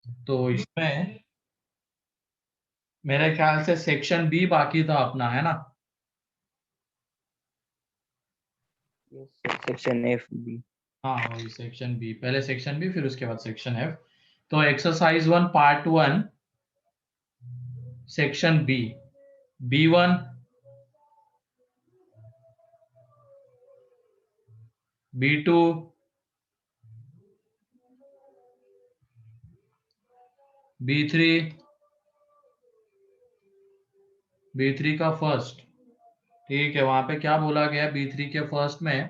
तो इसमें मेरे ख्याल से सेक्शन बी बाकी था अपना, है ना? Section F B. हाँ वही सेक्शन बी, पहले सेक्शन बी फिर उसके बाद सेक्शन एफ। तो exercise 1 part 1 section B, B1, B2, B3, B3 का फर्स्ट। ठीक है, वहां पे क्या बोला गया B3 के फर्स्ट में?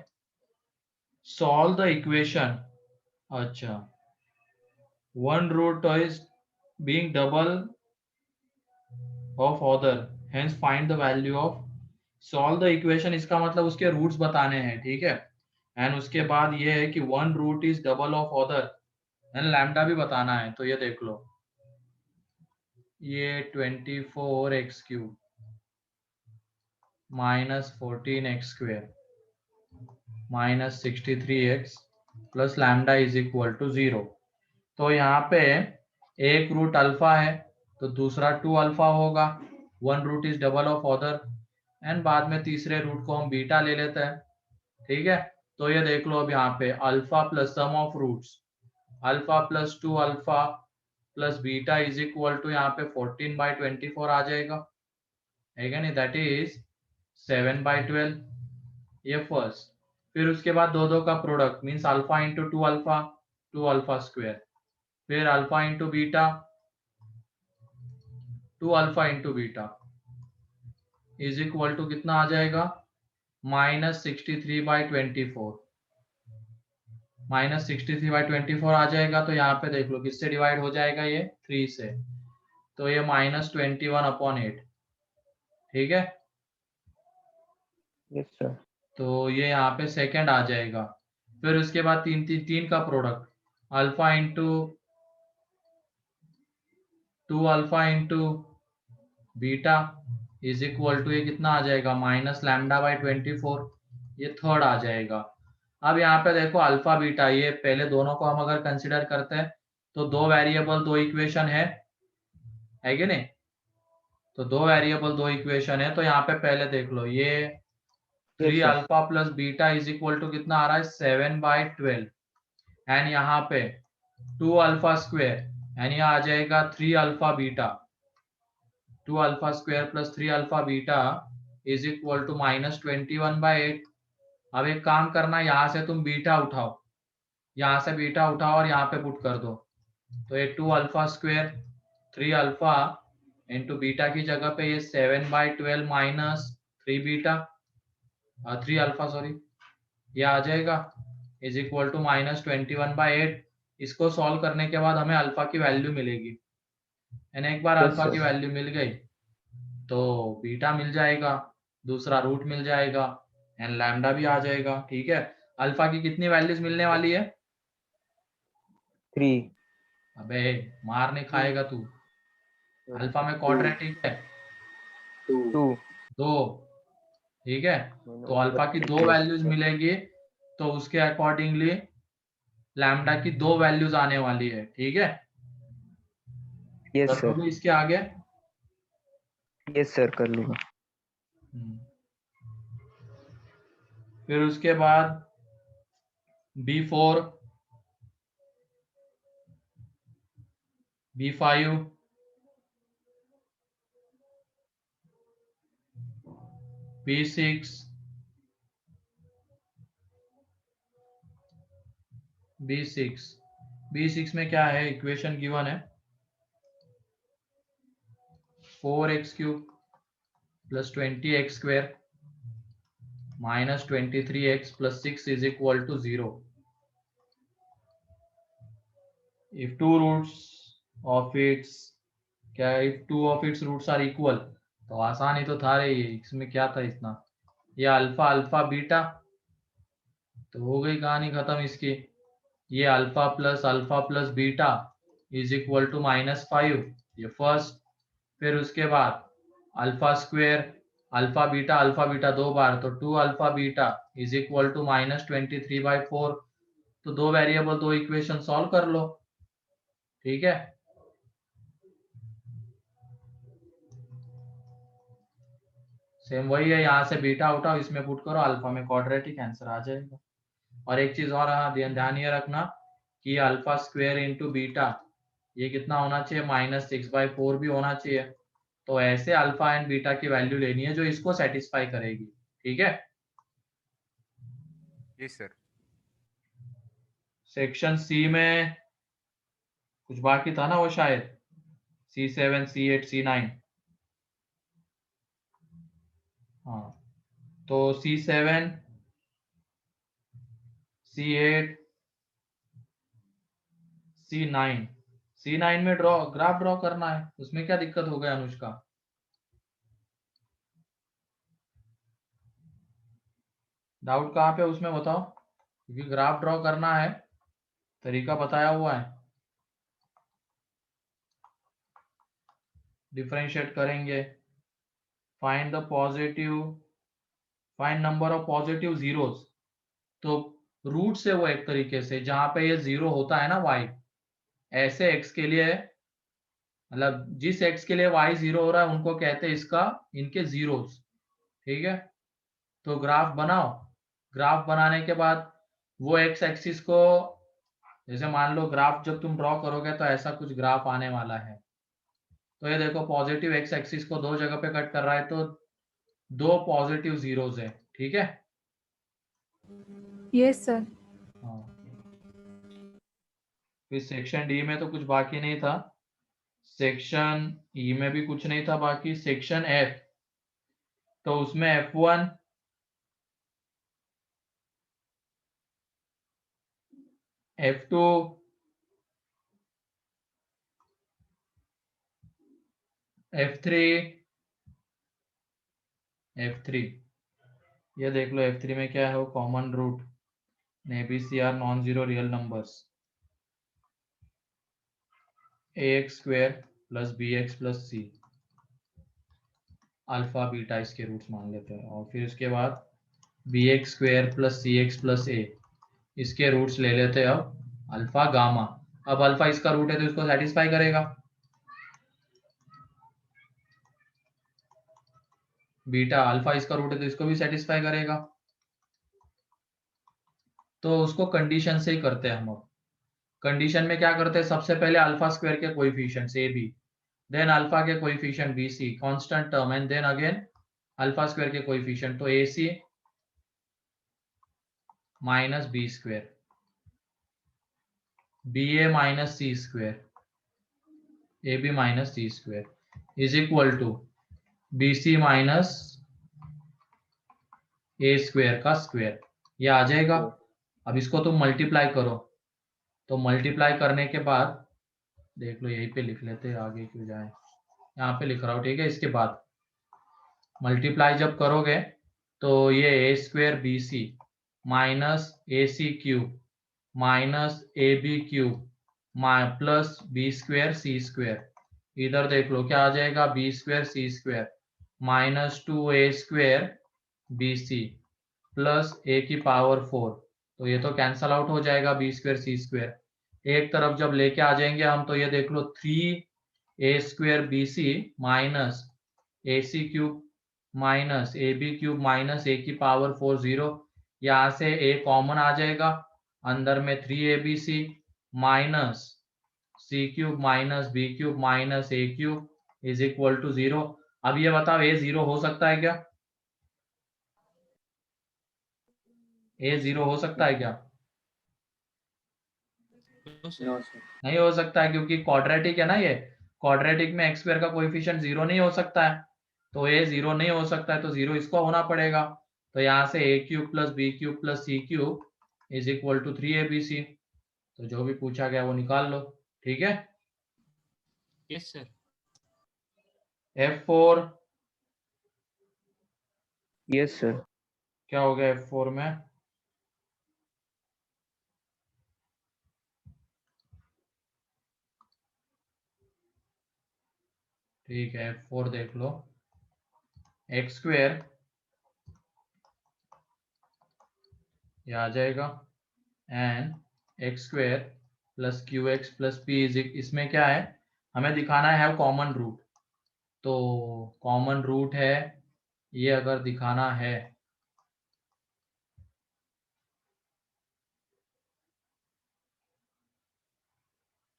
Solve the equation. अच्छा, one root is being double of other, hence find the value of. Solve the equation इसका मतलब उसके रूट्स बताने हैं, ठीक है। एंड उसके बाद ये है कि one root is double of other, and lambda भी बताना है। तो ये देख लो, ये 24x³ minus 14x² minus 63x plus lambda is equal to 0। तो यहाँ पे एक रूट अल्फा है तो दूसरा 2 अल्फा होगा, one root is double of other, and बाद में तीसरे रूट को हम बीटा ले लेते हैं, ठीक है। तो ये देख लो अब यहाँ पे alpha plus sum of roots, alpha plus 2 alpha plus beta is equal to यहाँ पे 14/24 आ जाएगा, है क्या नहीं? दैट इज 7/12, ये फर्स्ट। फिर उसके बाद दो दो का product means alpha into 2 alpha, 2 alpha square, फिर alpha into beta, 2 alpha into beta is equal to कितना आ जाएगा? -63/24, -63/24 आ जाएगा। तो यहाँ पे देख लो किससे डिवाइड हो जाएगा, ये 3 से, तो ये -21/8, ठीक है। Yes sir. तो ये यहाँ पे सेकंड आ जाएगा। फिर उसके बाद तीन का product, alpha into 2 alpha into beta is equal to ये कितना आ जाएगा? -λ/24, ये थर्ड आ जाएगा। अब यहाँ पे देखो अल्फा बीटा, ये पहले दोनों को हम अगर कंसिडर करते हैं तो दो वेरिएबल दो इक्वेशन है कि नहीं? तो दो वेरिएबल दो इक्वेशन है, तो यहाँ पे पहले देख लो, ये 3 yes sir. Alpha plus beta is equal to कितना आ रहा है? 7/12, एंड यहाँ पे 2 अल्फा स्क्वायर, एंड यहाँ आ जाएगा 3 alpha beta, 2 alpha square plus 3 alpha beta is equal to -21/8। अब एक काम करना, यहाँ से तुम बीटा उठाओ, यहाँ से बीटा उठाओ और यहाँ पे पुट कर दो। तो ये 2 alpha square 3 alpha into beta की जगह पे ये 7/12 माइनस 3 बीटा, 3 अल्फा सॉरी, ये आ जाएगा इज इक्वल टू -21/8। इसको सॉल्व करने के बाद हमें अल्फा की वैल्यू मिलेगी, एंड एक बार यस अल्फा की सर। वैल्यू मिल गई तो बीटा मिल जाएगा, दूसरा रूट मिल जाएगा, एंड लैम्डा भी आ जाएगा, ठीक है। अल्फा की कितनी वैल्यूज मिलने वाली है? 3। अबे मार नहीं खाएगा तू, अल्फा में क्वाड्रेटिक है 2। दो, ठीक है। मैंने तो ऊपर अल्फा की दो यस वैल्यूज सर। मिलेगी, तो उसके अकॉर्डिंगली लैम्डा की दो वैल्यूज आने वाली है, ठीक है। यस कर सर। लोगे इसके आगे? यस सर कर लूंगा। हम्म। फिर उसके बाद B4, B5, B6, B6, B6 में क्या है? इक्वेशन गिवन है 4x³ plus 20x² minus 23x plus 6 is equal to 0। If two roots of its, क्या if two of its roots are equal, तो आसान ही तो था रे, ये इसमें क्या था इतना? ये अल्फा अल्फा बीटा, तो हो गई कहानी खत्म इसकी। ये alpha plus beta is equal to -5, ये फर्स्ट। फिर उसके बाद अल्फा बीटा दो बार, तो 2 alpha beta is equal to -23/4। तो दो वेरिएबल दो इक्वेशन सॉल्व कर लो, ठीक है। सेम वही है, यहाँ से बीटा उठाओ, इसमें पुट करो, अल्फा में क्वाड्रेटिक आंसर आ जाएगा। और एक चीज और ध्यान ये रखना कि अल्फा स्क्वेयर इंटू बीटा ये कितना होना चाहिए, -6/4 भी होना चाहिए। तो ऐसे अल्फा एंड बीटा की वैल्यू लेनी है जो इसको सेटिस्फाई करेगी। ठीक है। Yes sir. सेक्शन सी में कुछ बाकी था ना वो शायद, C7 C8 C9। हाँ, तो C7 C8 C9, C9 में ग्राफ ड्रॉ करना है, उसमें क्या दिक्कत हो गया अनुष्का? डाउट कहाँ पे उसमें बताओ, क्योंकि ग्राफ ड्रॉ करना है, तरीका बताया हुआ है। डिफरेंशिएट करेंगे, find number of positive zeros. तो रूट से वो एक तरीके से जहां पे ये जीरो होता है ना y, ऐसे x के लिए, मतलब जिस x के लिए y जीरो हो रहा है उनको कहते हैं इसका इनके जीरोस। ठीक है। तो ग्राफ बनाओ, ग्राफ बनाने के बाद वो x एक्सिस को, जैसे मान लो ग्राफ जब तुम ड्रॉ करोगे तो ऐसा कुछ ग्राफ आने वाला है। तो ये देखो पॉजिटिव x एक्सिस को दो जगह पे कट कर रहा है, तो दो पॉजिटिव जीरोस है। ठीक है। Yes sir. हाँ, फिर सेक्शन डी में तो कुछ बाकी नहीं था, सेक्शन ई में भी कुछ नहीं था बाकी। सेक्शन एफ, तो उसमें F1 F2 F3 F3, ये देख लो F3 में क्या है, वो common root, ABC are non zero real numbers, AX² plus BX plus C, alpha beta इसके रूट्स मान लेते हैं। और फिर उसके बाद BX² plus CX plus A, इसके रूट्स ले लेते हैं अब अल्फा गामा। अब अल्फा इसका रूट है तो इसको सेटिस्फाई करेगा, बीटा अल्फा इसका रूट है तो इसको भी सेटिस्फाई करेगा। तो उसको कंडीशन से ही करते हैं हम। अब कंडीशन में क्या करते हैं, सबसे पहले अल्फा स्क्वायर के coefficients a b, then alpha के coefficient b c constant term, and then again alpha square के कोएफिशिएंट। तो a c minus b square, b a minus c square, a b minus c square is equal to b c minus a square का square. ये आ जाएगा। अब इसको तुम multiply करो, तो मल्टीप्लाई करने के बाद देख लो, यहीं पे लिख लेते हैं, आगे क्यों जाए, यहाँ पे लिख रहा हूँ। ठीक है। इसके बाद मल्टीप्लाई जब करोगे तो ये A² BC minus AC cube minus AB cube plus B² C², इधर देख लो क्या आ जाएगा, B² C² minus 2A² BC plus A की पावर 4। तो ये तो कैंसल आउट हो जाएगा, B² C²। एक तरफ जब लेके आ जाएंगे हम, तो ये देख लो 3A² BC minus AC cube minus AB cube minus A की पावर 4 0। यहाँ से A कॉमन आ जाएगा, अंदर में 3ABC minus C cube minus B cube minus A cube is equal to 0। अब ये बताओ A 0 हो सकता है क्या? A 0 हो सकता है क्या? नहीं हो सकता है, क्योंकि क्वाड्रेटिक है ना ये, क्वाड्रेटिक में x² का कोएफिशिएंट 0 नहीं हो सकता है। तो A 0 नहीं हो सकता है, तो 0 इसको होना पड़ेगा। तो यहाँ से A³ plus B³ plus C³ is equal to 3ABC। तो जो भी पूछा गया वो निकाल लो। ठीक है। Yes sir. F4 yes sir. क्या हो गया F4 में? ठीक है, F4 देख लो, x² ये आ जाएगा, and x² plus QX plus P is, इसमें क्या है, हमें दिखाना है कॉमन रूट। तो कॉमन रूट है ये अगर दिखाना है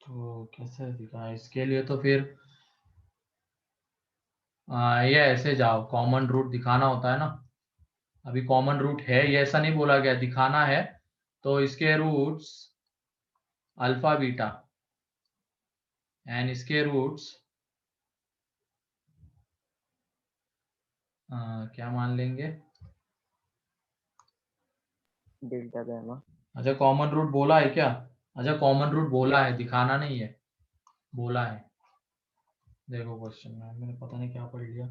तो कैसे दिखा, इसके लिए तो फिर ये ऐसे जाओ, कॉमन रूट दिखाना होता है ना। अभी कॉमन रूट है, ये ऐसा नहीं बोला गया, दिखाना है तो इसके रूट्स अल्फा बीटा एंड इसके रूट्स क्या मान लेंगे, डेल्टा गामा। अच्छा कॉमन रूट बोला है क्या? अच्छा कॉमन रूट बोला है, दिखाना नहीं है, बोला है। देखो क्वेश्चन में मैंने पता नहीं क्या पढ़ लिया,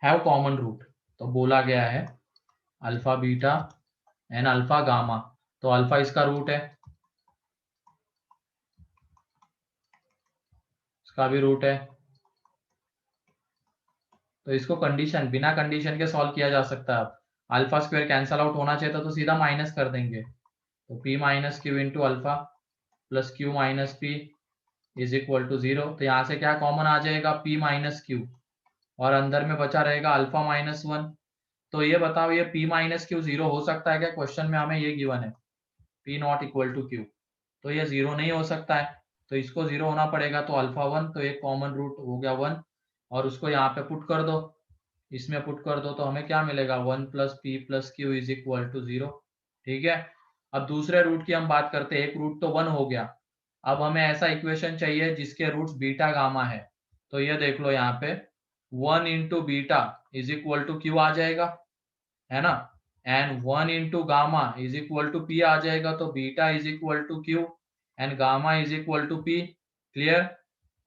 हैव कॉमन रूट, तो बोला गया है alpha beta and alpha gamma, तो अल्फा इसका रूट है, इसका भी रूट है, तो इसको कंडीशन, बिना कंडीशन के सॉल्व किया जा सकता है। अल्फा स्क्वायर कैंसल आउट होना चाहिए था तो सीधा माइनस कर देंगे, तो p minus q into alpha plus q minus p is equal to 0। तो यहाँ से क्या कॉमन आ जाएगा, p माइनस क्यू, और अंदर में बचा रहेगा अल्फा माइनस 1। तो ये बताओ ये p माइनस क्यू 0 हो सकता है क्या? क्वेश्चन में हमें ये गिवन है p not equal to q, तो ये 0 नहीं हो सकता है, तो इसको 0 होना पड़ेगा, तो अल्फा 1, तो एक कॉमन रूट हो गया 1, और उसको यहाँ पे पुट कर दो, इसमें पुट कर दो, तो हमें क्या मिलेगा 1 plus p plus q is equal to 0। ठीक है, अब दूसरे रूट की हम बात करते हैं, एक रूट तो 1 हो गया, अब हमें ऐसा इक्वेशन चाहिए जिसके रूट्स बीटा गामा है, तो ये देख लो यहाँ पे 1 into beta is equal to q आ जाएगा, है ना, and 1 into gamma is equal to p आ जाएगा, तो beta is equal to q and gamma is equal to p. Clear?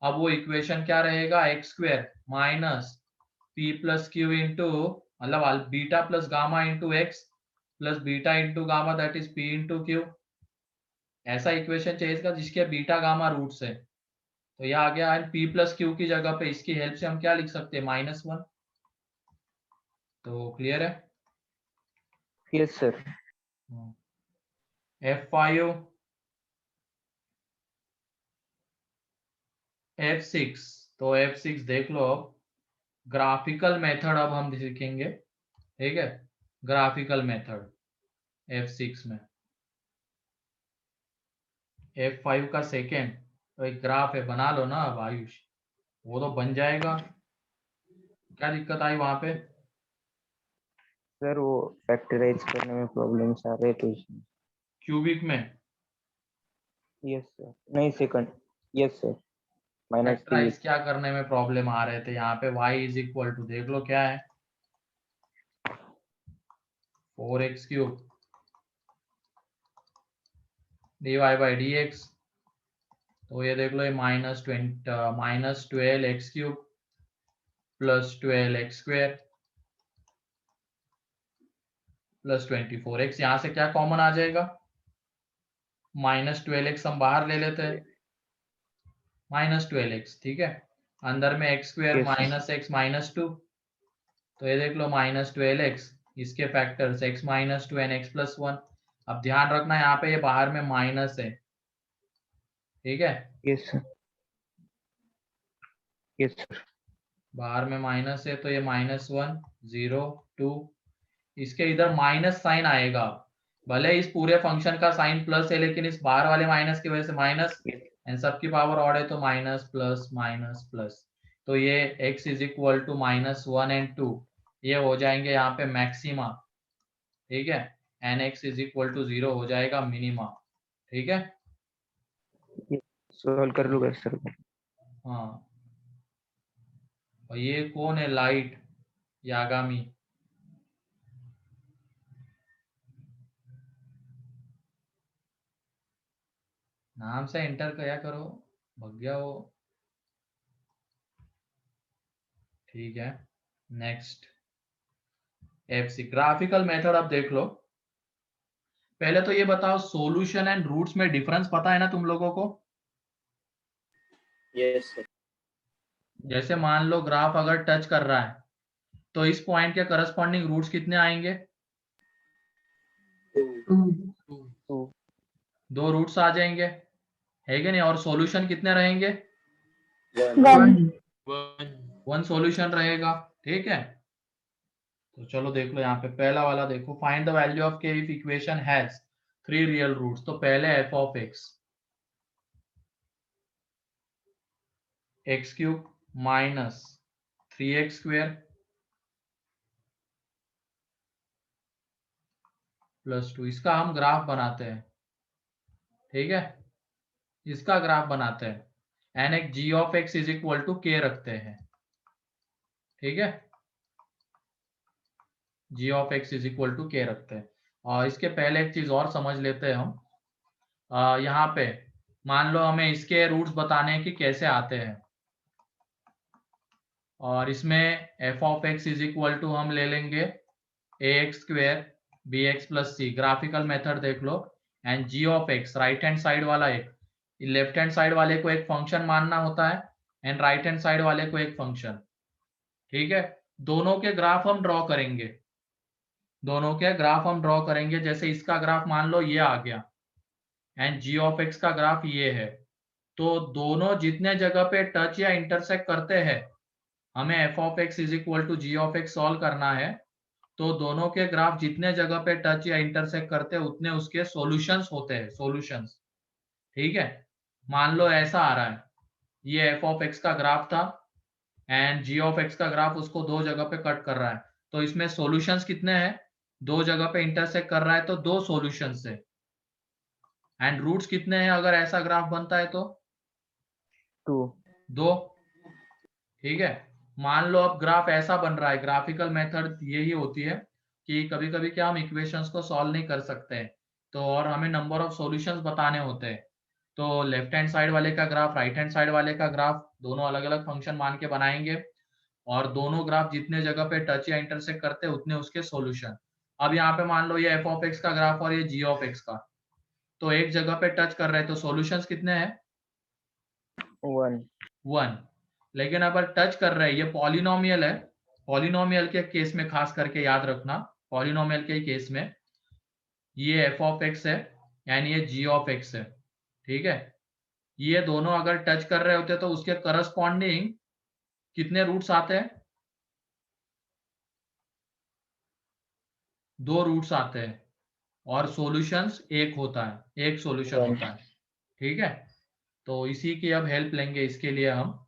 अब वो इक्वेशन क्या रहेगा, x square minus p plus q into, मतलब beta plus gamma into x plus beta into gamma that is p into q. ऐसा equation चाहिए इसका जिसके beta gamma roots है, तो यह आ गया पी प्लस क्यू की जगह पे इसकी हेल्प से हम क्या लिख सकते हैं, -1। तो क्लियर है? Yes sir. F5 F6, तो F6 देख लो, अब ग्राफिकल मेथड अब हम सीखेंगे, ठीक है, ग्राफिकल मेथड F6 में। F5 का सेकेंड तो एक ग्राफ है, बना लो ना अब आयुष, वो तो बन जाएगा, क्या दिक्कत आई वहां पे? सर वो फैक्टराइज करने में प्रॉब्लम्स आ रहे तो इसमें। क्यूबिक में यस सर, नहीं सेकंड। Yes sir, -2। फैक्टराइज क्या करने में प्रॉब्लम आ रहे थे, यहाँ पे y इज इक्वल टू देख लो क्या है, 4x³ dy/dx, तो ये देख लो ये -12x³ plus 12x² plus 24x, यहाँ से क्या कॉमन आ जाएगा, -12x हम बाहर ले लेते हैं, -12x, ठीक है, अंदर में x² Yes, sir. -x -2, तो ये देख लो -12x, इसके फैक्टर्स x -2 एंड x + 1। अब ध्यान रखना यहाँ पे ये बाहर में माइनस है, ठीक है, Yes, sir. Yes, sir. बाहर में माइनस है, तो ये -1 0 2, इसके इधर माइनस साइन आएगा, भले इस पूरे फंक्शन का साइन प्लस है लेकिन इस बाहर वाले माइनस की वजह से माइनस, Yes. एंड सबकी पावर ऑड है तो माइनस प्लस माइनस प्लस, तो ये x is equal to -1 and 2, ये हो जाएंगे यहाँ पे मैक्सिमा, ठीक है, and x is equal to 0 हो जाएगा मिनिमा, ठीक है। सॉल्व कर लूंगा सर। हाँ, और ये कौन है, लाइट यागामी, नाम से एंटर किया करो, भग गया वो, ठीक है। नेक्स्ट F6 ग्राफिकल मेथड, अब देख लो, पहले तो ये बताओ सॉल्यूशन एंड रूट्स में डिफरेंस पता है ना तुम लोगों को? Yes sir. जैसे मान लो ग्राफ अगर टच कर रहा है तो इस पॉइंट के करस्पॉन्डिंग रूट्स कितने आएंगे, 2। 2 रूट्स आ जाएंगे, है कि नहीं, और सॉल्यूशन कितने रहेंगे, 1 1 सॉल्यूशन रहेगा, ठीक है। तो चलो देख लो, यहाँ पे पहला वाला देखो, find the value of k if equation has 3 real roots. तो पहले f of x cube minus 3x square plus 2, इसका हम ग्राफ बनाते हैं। ठीक है, इसका ग्राफ बनाते हैं एंड एक g of x is equal to k रखते हैं। ठीक है, g of x is equal to k रखते हैं। और इसके पहले एक चीज और समझ लेते हैं हम। यहाँ पे मान लो हमें इसके रूट्स बताने हैं कि कैसे आते हैं, और इसमें f of x is equal to हम ले लेंगे a x square b x plus c, graphical method देख लो, and g of x right hand side वाला एक, लेफ्ट हैंड साइड वाले को एक फंक्शन मानना होता है एंड राइट हैंड साइड वाले को एक फंक्शन। ठीक है, दोनों के ग्राफ हम ड्रॉ करेंगे, दोनों के ग्राफ हम ड्रॉ करेंगे। जैसे इसका ग्राफ मान लो ये आ गया एंड जी ऑफ एक्स का ग्राफ ये है, तो दोनों जितने जगह पे टच या इंटरसेक्ट करते हैं, हमें f of x is equal to g of x solve करना है। तो दोनों के ग्राफ जितने जगह पे टच या इंटरसेक्ट करते हैं उतने उसके सॉल्यूशंस होते हैं, सॉल्यूशंस। ठीक है, मान लो ऐसा आ रहा है, ये एफ ऑफ एक्स का ग्राफ था एंड जी ऑफ एक्स का ग्राफ उसको दो जगह पे कट कर रहा है, तो इसमें सॉल्यूशंस कितने हैं, दो जगह पे इंटरसेक्ट कर रहा है तो दो सॉल्यूशंस है। एंड रूट्स कितने हैं अगर ऐसा ग्राफ बनता है तो 2। दो। ठीक है, मान लो अब ग्राफ ऐसा बन रहा है, ग्राफिकल मेथड यही होती है कि कभी कभी क्या हम इक्वेशंस को सॉल्व नहीं कर सकते हैं, तो और हमें नंबर ऑफ सॉल्यूशंस बताने होते हैं, तो लेफ्ट हैंड साइड वाले का ग्राफ राइट हैंड साइड वाले का ग्राफ दोनों अलग अलग फंक्शन मान के बनाएंगे, और दोनों ग्राफ जितने जगह पे टच या इंटरसेक्ट करते हैं उतने उसके सॉल्यूशन। अब यहाँ पे मान लो ये एफ ऑफ एक्स का ग्राफ और ये जी ऑफ एक्स का, तो एक जगह पे टच कर रहे हैं तो सॉल्यूशंस कितने हैं, 1। 1। लेकिन अगर टच कर रहे हैं, ये पॉलिनोमियल है, पॉलिनोमियल के केस में खास करके याद रखना, पॉलिनोमियल के केस में ये एफ ऑफ एक्स है यानी ये जी ऑफ एक्स है। ठीक है, ये दोनों अगर टच कर रहे होते तो उसके करस्पॉन्डिंग कितने रूट्स आते हैं, दो रूट्स आते हैं, और सॉल्यूशंस एक होता है, एक सॉल्यूशन होता है। ठीक है, तो इसी की अब हेल्प लेंगे इसके लिए हम।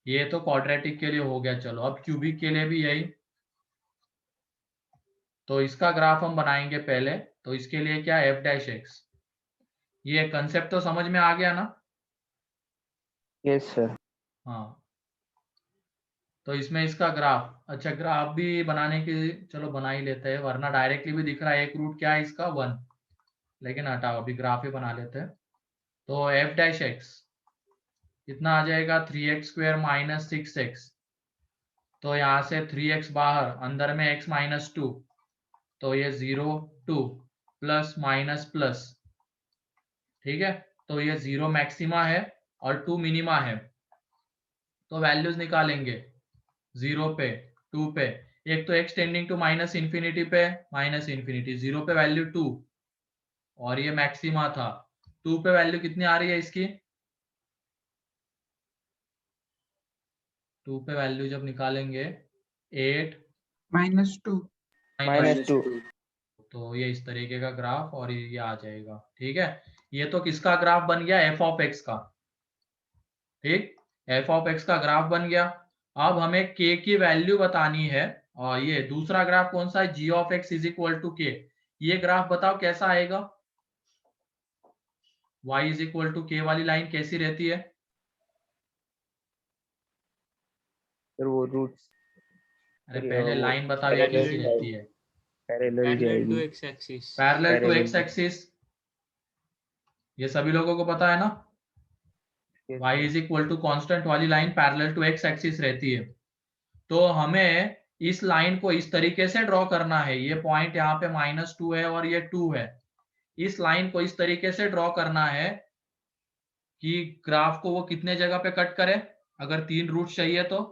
ये तो क्वाड्रेटिक के लिए हो गया, चलो अब क्यूबिक के लिए भी यही। तो इसका ग्राफ हम बनाएंगे पहले, तो इसके लिए क्या, एफ डैश एक्स। ये कंसेप्ट तो समझ में आ गया ना। Yes sir. हाँ, तो इसमें इसका ग्राफ, अच्छा ग्राफ भी बनाने की चलो बना ही लेते हैं, वरना डायरेक्टली भी दिख रहा है एक रूट क्या है इसका 1, लेकिन हटाओ अभी ग्राफ ही बना लेते हैं। तो एफ डैश एक्स कितना आ जाएगा, 3x स्क्वेयर माइनस 6x, तो यहाँ से 3x बाहर, अंदर में x माइनस 2, तो ये 0 2 प्लस माइनस प्लस। ठीक है, तो ये 0 मैक्सिमा है और 2 मिनिमा है, तो वैल्यूज निकालेंगे 0 पे 2 पे, एक तो x tending to minus infinity पे माइनस इन्फिनिटी, 0 पे वैल्यू 2, और ये मैक्सिमा था, 2 पे वैल्यू कितनी आ रही है इसकी, 2 पे वैल्यू जब निकालेंगे 8 -2 -2। तो ये इस तरीके का ग्राफ और ये आ जाएगा। ठीक है, ये तो किसका ग्राफ बन गया, एफ ऑफ एक्स का। ठीक, एफ ऑफ एक्स का ग्राफ बन गया। अब हमें के की वैल्यू बतानी है, और ये दूसरा ग्राफ कौन सा है, g of x is equal to k. ये ग्राफ बताओ कैसा आएगा, y इज इक्वल टू के वाली लाइन कैसी रहती है, सर वो रूट्स अरे सर पहले वो लाइन बताओ ये कैसी रहती है, पैरेलल पैरेलल टू जाएगी। X axis. Parallel to Parallel x axis, ये सभी लोगों को पता है ना, Yes, y sir. Is equal to constant वाली line parallel to x axis रहती है। तो हमें इस लाइन को इस तरीके से ड्रॉ करना है, ये पॉइंट यहाँ पे -2 है और ये 2 है, इस लाइन को इस तरीके से ड्रॉ करना है कि ग्राफ को वो कितने जगह पे कट करे, अगर 3 रूट चाहिए तो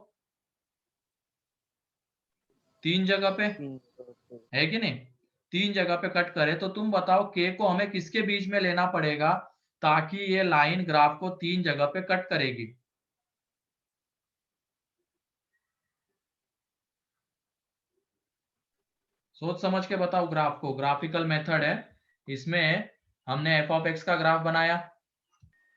3 जगह पे, है कि नहीं, 3 जगह पे कट करे। तो तुम बताओ के को हमें किसके बीच में लेना पड़ेगा ताकि ये लाइन ग्राफ को 3 जगह पे कट करेगी, सोच समझ के बताओ ग्राफ को, ग्राफिकल मेथड है, इसमें हमने एफ ऑफ एक्स का ग्राफ बनाया,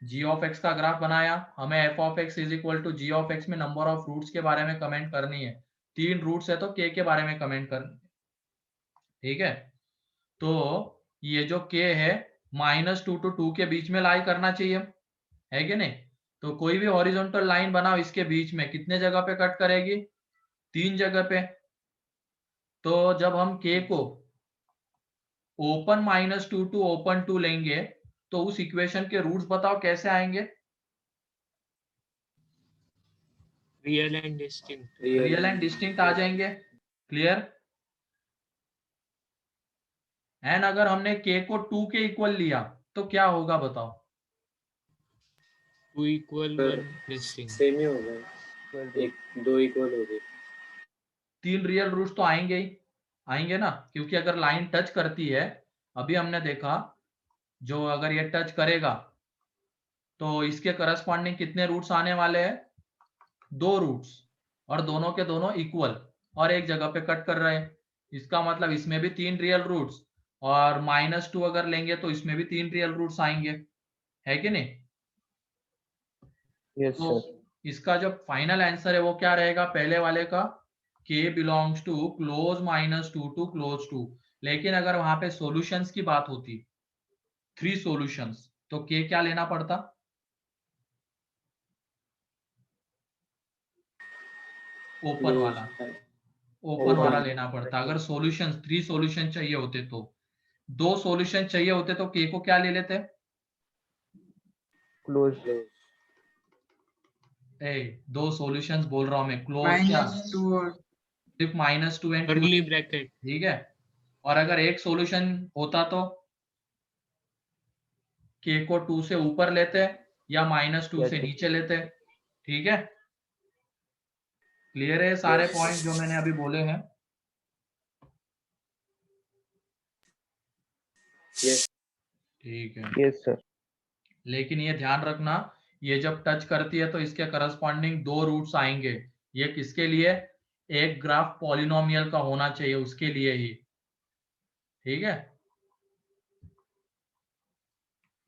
जी ऑफ एक्स का ग्राफ बनाया, हमें f of x is equal to g of x में नंबर ऑफ रूट्स के बारे में कमेंट करनी है, 3 रूट्स है तो के बारे में कमेंट करनी है, ठीक है। तो ये जो k है -2 to 2 के बीच में लाई करना चाहिए, है कि नहीं। तो कोई भी हॉरिजॉन्टल लाइन बनाओ इसके बीच में, कितने जगह पे कट करेगी, 3 जगह पे। तो जब हम k को ओपन -2 टू ओपन 2 लेंगे तो उस इक्वेशन के रूट्स बताओ कैसे आएंगे, real and distinct. Real and distinct आ जाएंगे, क्लियर। एंड अगर हमने k को 2 के इक्वल लिया तो क्या होगा बताओ, 2 इक्वल 1 डिस्टिंक्ट। सेम ही होगा, एक 2 इक्वल हो गए। 3 रियल रूट्स तो आएंगे ही, आएंगे ना, क्योंकि अगर लाइन टच करती है, अभी हमने देखा जो अगर ये टच करेगा तो इसके करस्पॉन्डिंग कितने रूट्स आने वाले हैं, 2 रूट्स, और दोनों के दोनों इक्वल और एक जगह पे कट कर रहे हैं। इसका मतलब इसमें भी 3 रियल रूट्स, और -2 अगर लेंगे तो इसमें भी 3 रियल रूट्स आएंगे, है कि नहीं। यस तो सर। इसका जो फाइनल आंसर है वो क्या रहेगा, पहले वाले का k belongs to close -2 to close 2। लेकिन अगर वहां पे सॉल्यूशंस की बात होती, 3 सॉल्यूशंस, तो k क्या लेना पड़ता, ओपन वाला, ओपन वाला लेना पड़ता। अगर सॉल्यूशंस 3 सॉल्यूशन चाहिए होते तो, 2 सॉल्यूशन चाहिए होते तो k को क्या ले लेते, क्लोज। ए 2 सॉल्यूशंस बोल रहा हूं मैं, क्लोज क्या, सिर्फ -2 एंड 2, कर्ली ब्रैकेट। ठीक है। और अगर एक सॉल्यूशन होता तो k को 2 से ऊपर लेते या -2 से नीचे लेते, ठीक है। क्लियर है सारे पॉइंट जो मैंने अभी बोले हैं, ठीक है। Yes sir. लेकिन ये ध्यान रखना, ये जब टच करती है तो इसके करस्पॉन्डिंग 2 रूट्स आएंगे, ये किसके लिए, एक ग्राफ पॉलिनोमियल का होना चाहिए उसके लिए ही, ठीक है।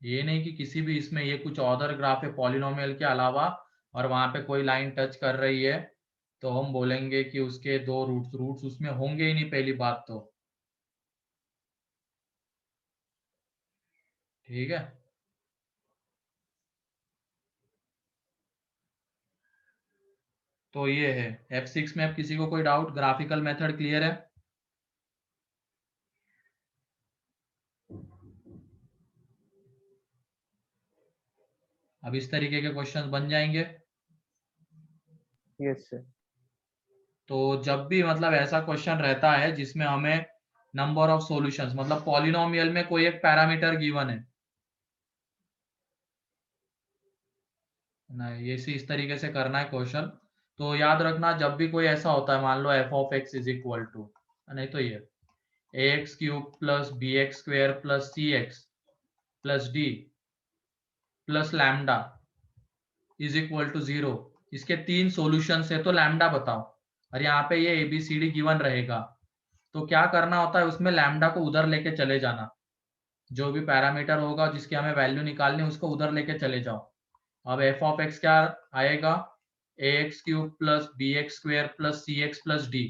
ये नहीं कि किसी भी इसमें ये कुछ अदर ग्राफ है पॉलिनोमियल के अलावा और वहां पे कोई लाइन टच कर रही है तो हम बोलेंगे कि उसके 2 रूट्स उसमें होंगे ही नहीं, पहली बात तो, ठीक है। तो ये है F6 में। अब किसी को कोई डाउट, ग्राफिकल मेथड क्लियर है, अब इस तरीके के क्वेश्चंस बन जाएंगे। Yes sir. तो जब भी मतलब ऐसा क्वेश्चन रहता है जिसमें हमें नंबर ऑफ सॉल्यूशंस, मतलब पॉलिनोमियल में कोई एक पैरामीटर गिवन है ना, ये इस तरीके से करना है क्वेश्चन। तो याद रखना जब भी कोई ऐसा होता है, मान लो f of x is equal to, नहीं तो ये ax³ plus bx² plus cx plus d plus lambda is equal to 0, इसके 3 सॉल्यूशन है तो लैम्डा बताओ। और यहाँ पे ये ABCD गिवन रहेगा, तो क्या करना होता है उसमें, लैम्डा को उधर लेके चले जाना, जो भी पैरामीटर होगा जिसकी हमें वैल्यू निकालनी है उसको उधर लेके चले जाओ। अब एफ ऑफ एक्स क्या आएगा, ax³ plus bx² plus cx plus d।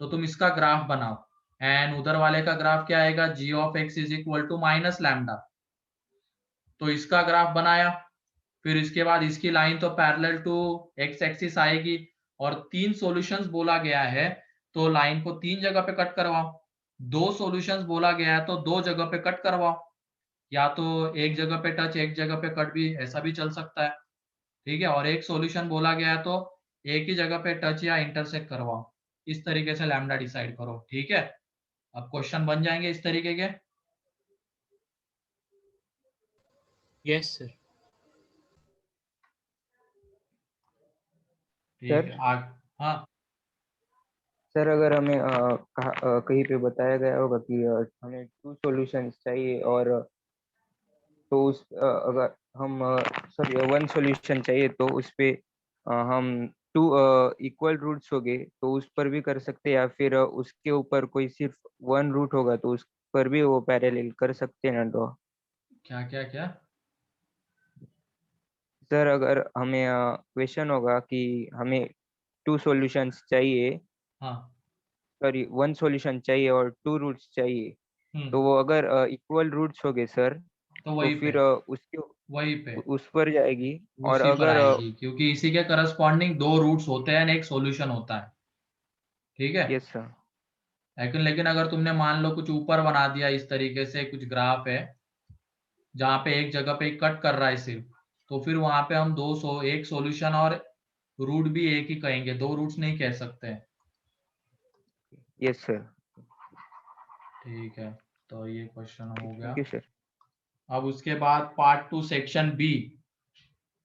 तो तुम इसका ग्राफ बनाओ, एंड उधर वाले का ग्राफ क्या आएगा, g of x is equal to minus lambda. तो इसका ग्राफ बनाया, फिर इसके बाद इसकी लाइन तो पैरेलल टू एक्स एक्सिस आएगी, और 3 सॉल्यूशंस बोला गया है तो लाइन को 3 जगह पे कट करवाओ, 2 सॉल्यूशंस बोला गया है तो 2 जगह पे कट करवाओ, या तो एक जगह पे टच एक जगह पे कट भी, ऐसा भी चल सकता है, ठीक है। और एक सॉल्यूशन बोला गया है तो एक ही जगह पे टच या इंटरसेक्ट करवाओ, इस तरीके से लैम्डा डिसाइड करो, ठीक है। अब क्वेश्चन बन जाएंगे इस तरीके के, यस सर। ठीक है। हाँ सर अगर हमें कहीं पे बताया गया होगा कि हमें 2 सॉल्यूशंस चाहिए, और तो उस अगर हम सॉरी 1 सॉल्यूशन चाहिए तो उस पे हम टू इक्वल रूट्स हो गए तो उस पर भी कर सकते हैं, या फिर उसके ऊपर कोई सिर्फ वन रूट होगा तो उस पर भी वो पैरेलल कर सकते हैं ना ड्रॉ। क्या क्या क्या? सर अगर हमें क्वेश्चन होगा कि हमें टू सॉल्यूशंस चाहिए, हाँ। सॉरी वन सॉल्यूशन चाहिए और टू रूट्स चाहिए, हम्म। तो वो अगर इक्वल रूट्स हो गए सर तो तो वही पे, फिर उसके वही पे उस पर जाएगी। और उसी पर अगर आएगी, क्योंकि इसी के करस्पॉन्डिंग दो रूट्स होते हैं और एक सॉल्यूशन होता है। ठीक है। Yes sir. लेकिन अगर तुमने मान लो कुछ ऊपर बना दिया इस तरीके से, कुछ ग्राफ है जहाँ पे एक जगह पे कट कर रहा है सिर्फ, तो फिर वहां पे हम एक सॉल्यूशन और रूट भी एक ही कहेंगे, दो रूट्स नहीं कह सकते हैं। Yes sir. ठीक है, तो ये क्वेश्चन हो गया। Thank you sir. अब उसके बाद part 2 section B,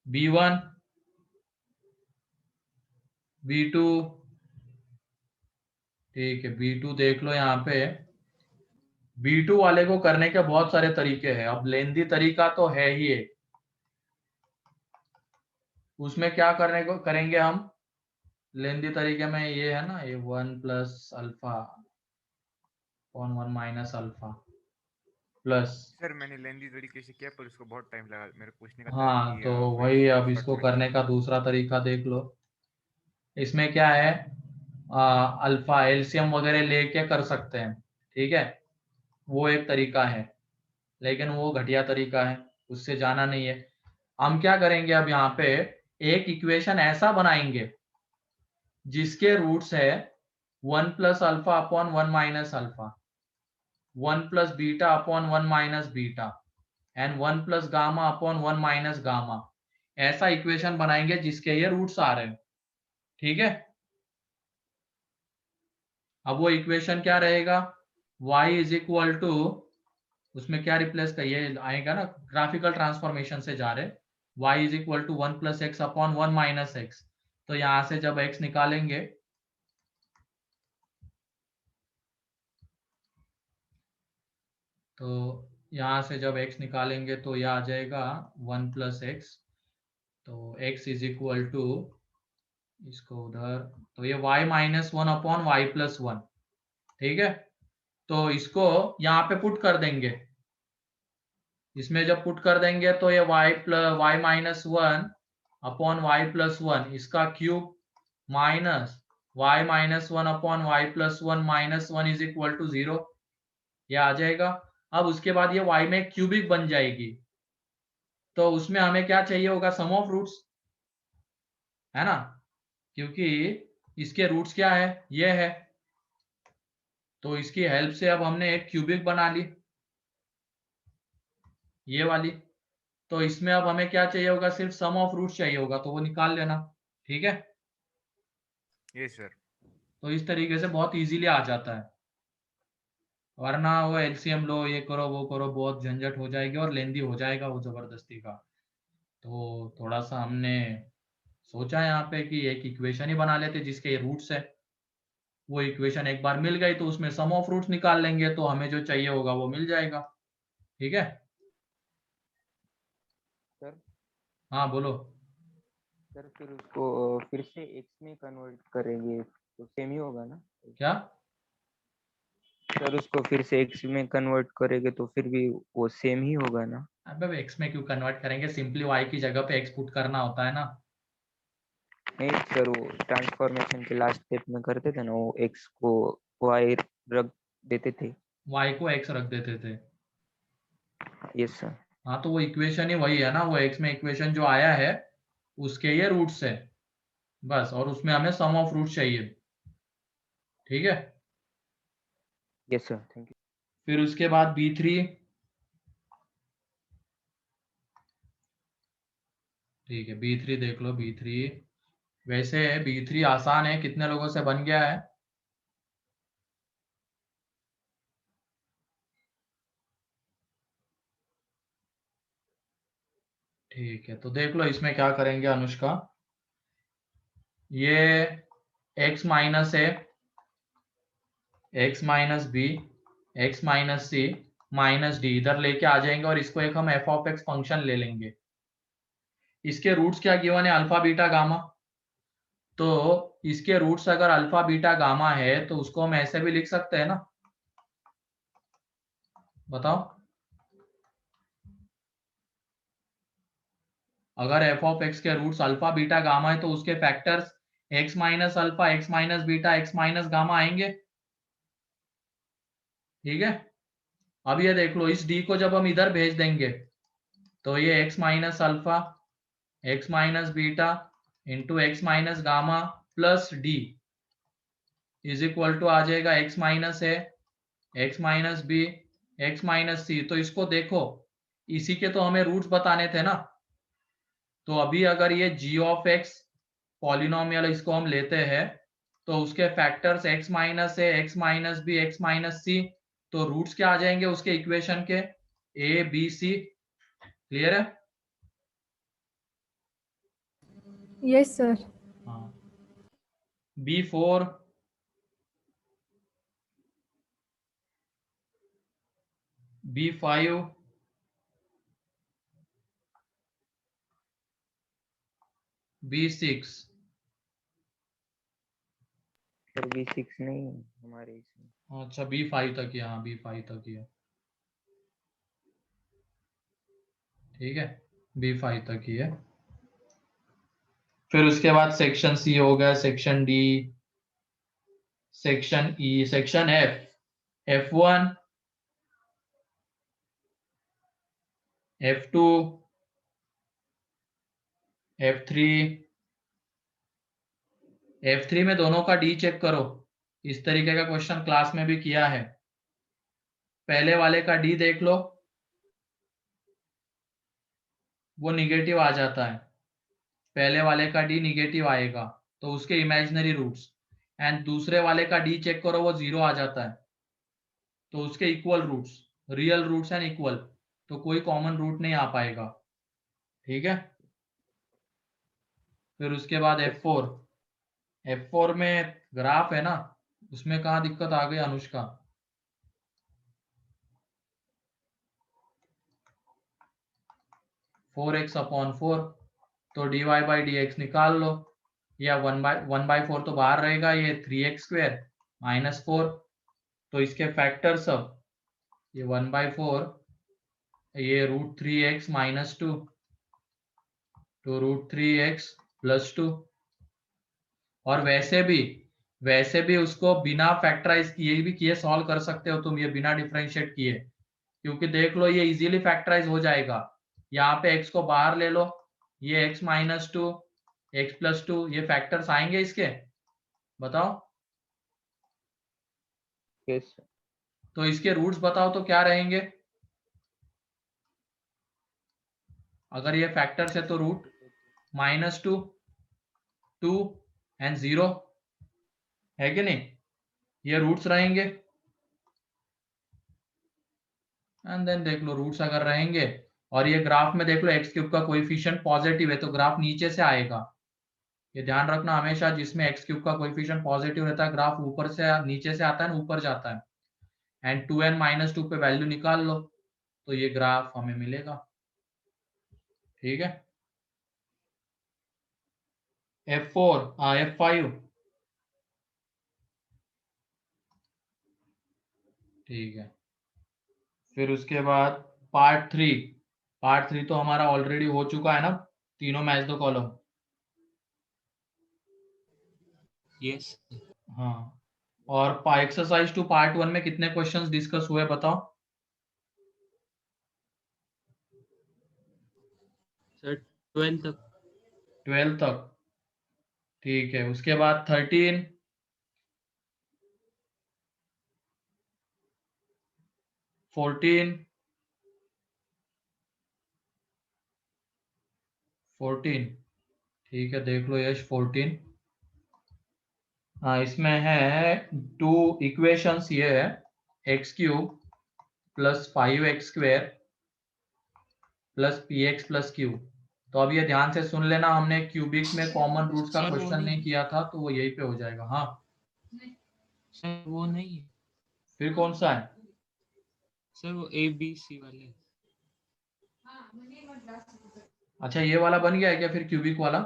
B1, B2। ठीक है, B2 देख लो यहाँ पे। B2 वाले को करने के बहुत सारे तरीके हैं। अब लेंदी तरीका तो है ही एक, उसमें क्या करने को करेंगे हम लेंदी तरीके में, ये है ना, ये 1 plus alpha upon 1 minus alpha plus. Sir मैंने लेंदी तरीके से किया पर उसको बहुत टाइम लगा, मेरे पूछने का था हाँ, कि तो कोई वही अब शॉर्ट इसको कट करने का दूसरा तरीका देख लो। इसमें क्या है, अल्फा एलसीएम वगैरह लेके कर सकते हैं। ठीक है, वो एक तरीका है, लेकिन वो घटिया तरीका है, उससे जाना नहीं है। हम क्या करेंगे, अब यहाँ पे एक इक्वेशन ऐसा बनाएंगे जिसके रूट्स है 1 plus alpha upon 1 minus alpha, 1 plus beta upon 1 minus beta and 1 plus gamma upon 1 minus gamma. ऐसा इक्वेशन बनाएंगे जिसके ये रूट्स आ रहे हैं। ठीक है। अब वो इक्वेशन क्या रहेगा, y इज इक्वल टू, उसमें क्या रिप्लेस कर, ये आएगा ना, ग्राफिकल ट्रांसफॉर्मेशन से जा रहे, y is equal to 1 plus x upon 1 minus x. तो यहां से जब x निकालेंगे तो यहां से जब x निकालेंगे तो यह आ जाएगा 1 प्लस एक्स। तो x इज इक्वल टू, इसको उधर, तो ये y minus 1 upon y plus 1। ठीक है, तो इसको यहाँ पे पुट कर देंगे। इसमें जब पुट कर देंगे तो ये y minus 1 upon y plus 1, इसका cube minus y minus 1 upon y plus 1 minus 1 is equal to 0। यह आ जाएगा। अब उसके बाद ये y में क्यूबिक बन जाएगी, तो उसमें हमें क्या चाहिए होगा, सम ऑफ रूट्स, है ना, क्योंकि इसके रूट्स क्या है, ये है। तो इसकी हेल्प से अब हमने एक क्यूबिक बना ली, ये वाली। तो इसमें अब हमें क्या चाहिए होगा, सिर्फ सम ऑफ रूट्स चाहिए होगा, तो वो निकाल लेना। ठीक है, यस सर। तो इस तरीके से बहुत इजीली आ जाता है, वरना वो एलसीएम लो, ये करो वो करो, बहुत झंझट हो जाएगी और लेंदी हो जाएगा वो जबरदस्ती का। तो थोड़ा सा हमने सोचा यहाँ पे कि एक इक्वेशन ही बना लेते जिसके रूट्स है। वो इक्वेशन एक बार मिल गई तो उसमें सम ऑफ रूट्स निकाल लेंगे, तो हमें जो चाहिए होगा वो मिल जाएगा। ठीक है। सर हाँ बोलो। सर फिर उसको फिर से एक्स में कन्वर्ट करेंगे तो सेम ही होगा ना? क्या? सर उसको फिर से एक्स में कन्वर्ट करेंगे तो फिर भी वो सेम ही होगा ना? अब एक्स में क्यों कन्वर्ट करेंगे, सिंपली वाई की जगह पे एक्स पुट करना होता है ना। नहीं सर, वो ट्रांसफॉर्मेशन के लास्ट स्टेप में करते थे ना, वो एक्स को वाई रख देते थे। वाई को एक्स रख देते थे। Yes sir. हाँ, तो वो इक्वेशन ही वही है ना, वो एक्स में इक्वेशन जो आया है उसके ये रूट्स है बस, और उसमें हमें सम ऑफ रूट्स चाहिए। ठीक है। Yes sir, thank you. फिर उसके बाद B3। ठीक है, B3 देख लो, B3 वैसे B3 आसान है, कितने लोगों से बन गया है? ठीक है, तो देख लो इसमें क्या करेंगे अनुष्का, ये x minus a, x minus b, x minus c minus d इधर लेके आ जाएंगे और इसको एक हम एफ ऑफ एक्स फंक्शन ले लेंगे। इसके रूट्स क्या गिवन है, अल्फा बीटा गामा। तो इसके रूट्स अगर अल्फा बीटा गामा है तो उसको हम ऐसे भी लिख सकते हैं ना, बताओ। अगर एफ ऑफ एक्स के रूट्स अल्फा बीटा गामा है तो उसके factors x minus alpha, x minus beta, x minus gamma आएंगे। ठीक है, अब ये देख लो, इस डी को जब हम इधर भेज देंगे तो ये x minus alpha, x minus beta into x minus gamma plus d is equal to आ जाएगा x minus a, x minus b, x minus c. तो इसको देखो, इसी के तो हमें रूट्स बताने थे ना। तो अभी अगर ये g ऑफ एक्स पॉलिनोमियल इसको हम लेते हैं तो उसके factors x minus a, x minus b, x minus c, तो रूट्स क्या आ जाएंगे उसके इक्वेशन के, a b c। क्लियर है? Yes sir. हाँ, b4 b5 b6। Sir B6 नहीं है हमारे इसमें। अच्छा, b5 तक ही, हाँ b5 तक ही है। ठीक है, b5 तक ही है। फिर उसके बाद सेक्शन सी हो गया, section D, section E, section F, F1, F2, F3। F3 में दोनों का डी चेक करो, इस तरीके का क्वेश्चन क्लास में भी किया है। पहले वाले का डी देख लो, वो निगेटिव आ जाता है, पहले वाले का डी निगेटिव आएगा तो उसके इमेजिनरी रूट्स। एंड दूसरे वाले का डी चेक करो, वो 0 आ जाता है तो उसके equal roots, real roots and equal, तो कोई कॉमन रूट नहीं आ पाएगा। ठीक है, फिर उसके बाद F4। F4 में ग्राफ है ना, उसमें कहाँ दिक्कत आ गई Anushka? Four x upon four, तो dy बाई डी एक्स निकाल लो, या वन बाई फोर तो बाहर रहेगा, ये 3x² माइनस 4। तो इसके फैक्टर सब, ये 1/4, ये √3x माइनस 2, तो √3x प्लस 2। और वैसे भी उसको बिना फैक्टराइज किए भी किए सॉल्व कर सकते हो तुम, ये बिना डिफरेंशिएट किए, क्योंकि देख लो ये इजीली फैक्टराइज हो जाएगा। यहाँ पे x को बाहर ले लो, ये x माइनस 2, एक्स प्लस 2, ये फैक्टर्स आएंगे इसके, बताओ। Yes sir. तो इसके रूट्स बताओ तो क्या रहेंगे? अगर ये फैक्टर्स है तो रूट -2, 2 एंड 0 है कि नहीं, ये रूट्स रहेंगे। एंड देन देख लो, रूट्स अगर रहेंगे और ये ग्राफ में देख लो x³ का कोएफिशिएंट पॉजिटिव है तो ग्राफ नीचे से आएगा। ये ध्यान रखना हमेशा, जिसमें x³ का कोएफिशिएंट पॉजिटिव रहता है ग्राफ ऊपर से नीचे से आता है ना, ऊपर जाता है। एंड 2n-2 पे वैल्यू निकाल लो तो ये ग्राफ हमें मिलेगा। ठीक है, F5। ठीक है, फिर उसके बाद पार्ट 3 तो हमारा ऑलरेडी हो चुका है ना, तीनों मैच दो कॉलम। यस। हाँ, और एक्सरसाइज 2 पार्ट 1 में कितने क्वेश्चंस डिस्कस हुए बताओ? सर 12 तक। 12 तक। ठीक है, उसके बाद 13, 14, 14। ठीक है, देख लो यश 14। हाँ, इसमें है 2 इक्वेशंस, ये है x³ plus 5x² plus px plus q। तो अब ये ध्यान से सुन लेना, हमने क्यूबिक में कॉमन रूट्स का सर, वो क्वेश्चन नहीं नहीं। किया था तो वो यहीं पे हो जाएगा। हाँ, सर वो नहीं है फिर कौन सा है? सर, वो ABC वाले। अच्छा, ये वाला बन गया है क्या फिर क्यूबिक वाला?